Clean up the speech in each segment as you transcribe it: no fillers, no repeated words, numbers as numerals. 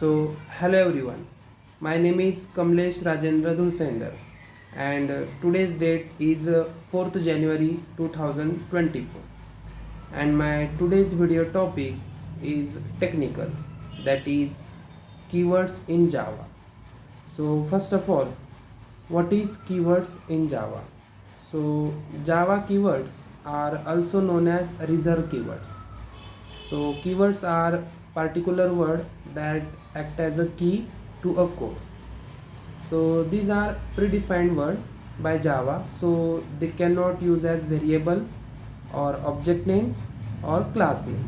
Hello everyone. My name is Kamlesh Rajendra Dhulsender, and today's date is 4th January 2024. And my today's video topic is technical, that is keywords in Java. So, first of all, what is keywords in Java? So, Java keywords are also known as reserved keywords. So keywords are particular word that act as a key to a code. So these are predefined word by Java, so they cannot use as variable or object name or class name.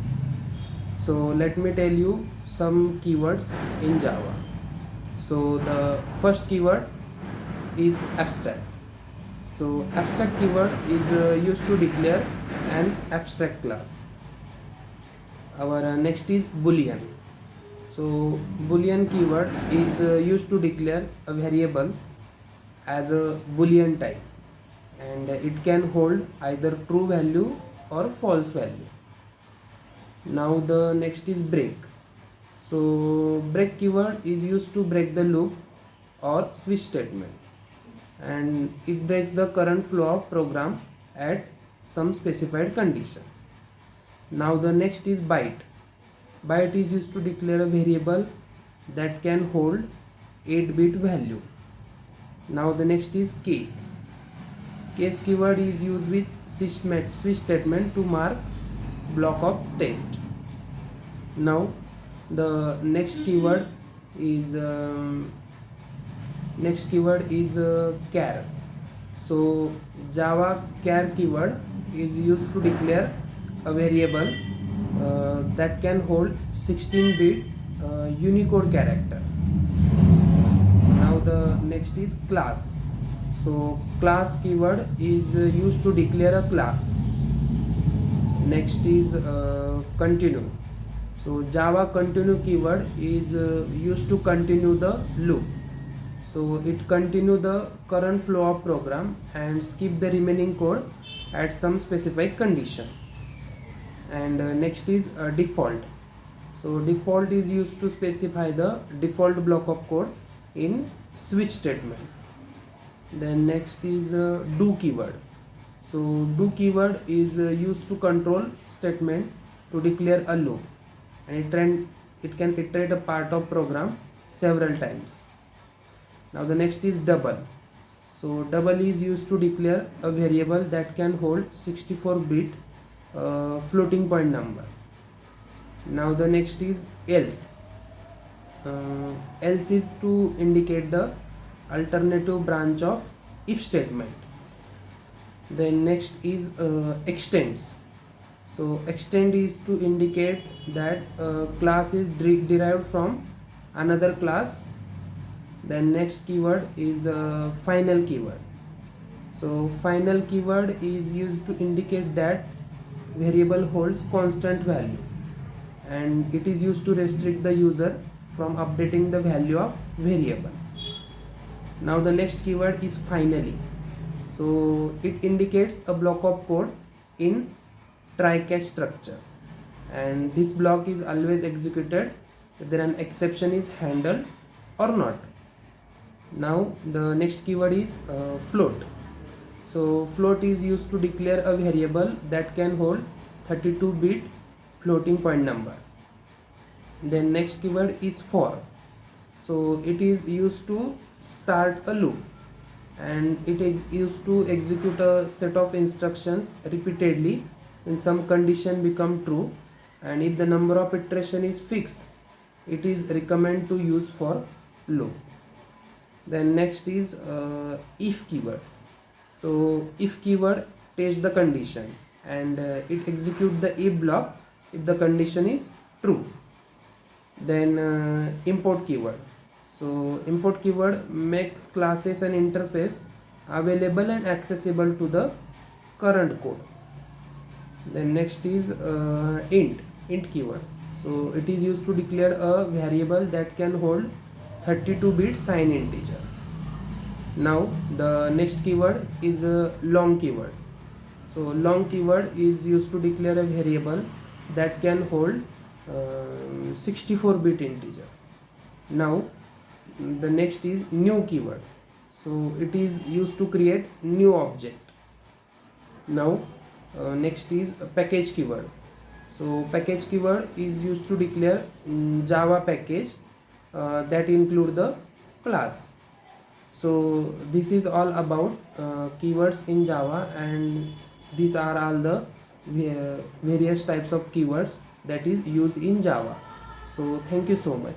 So let me tell you some keywords in Java. So the first keyword is abstract. So abstract keyword is used to declare an abstract class. Our next is boolean. So boolean keyword is used to declare a variable as a boolean type, and it can hold either true value or false value. Now the next is break. So break keyword is used to break the loop or switch statement, and it breaks the current flow of program at some specified condition. Now the next is byte. Byte is used to declare a variable that can hold 8-bit value. Now the next is case. Case keyword is used with switch statement to mark block of text. Now the next keyword is char. So Java char keyword is used to declare a variable that can hold 16-bit Unicode character. Now the next is class. So class keyword is used to declare a class. Next is continue. So Java continue keyword is used to continue the loop. So it continue the current flow of program and skip the remaining code at some specified condition. And next is default. So default is used to specify the default block of code in switch statement. Then next is do keyword. So do keyword is used to control statement to declare a loop, and it can iterate a part of program several times. Now the next is double. So double is used to declare a variable that can hold 64-bit floating point number. Now the next is else. Else is to indicate the alternative branch of if statement. Then next is extends. So extend is to indicate that class is derived from another class. Then next keyword is final keyword. So final keyword is used to indicate that variable holds constant value, and it is used to restrict the user from updating the value of variable. Now the next keyword is finally. So it indicates a block of code in try-catch structure, and this block is always executed whether an exception is handled or not. Now the next keyword is float. So float is used to declare a variable that can hold 32-bit floating point number. Then next keyword is for. So it is used to start a loop, and it is used to execute a set of instructions repeatedly when some condition become true, and if the number of iteration is fixed, it is recommended to use for loop. Then next is if keyword. So if keyword tests the condition, and it executes the if block if the condition is true. Then import keyword. So import keyword makes classes and interface available and accessible to the current code. Then next is int keyword. So it is used to declare a variable that can hold 32-bit signed integer. Now the next keyword is a long keyword. So long keyword is used to declare a variable that can hold 64-bit integer. Now the next is new keyword. So it is used to create new object. Now next is a package keyword. So package keyword is used to declare Java package that include the class. So this is all about keywords in Java, and these are all the various types of keywords that is used in Java. So thank you so much.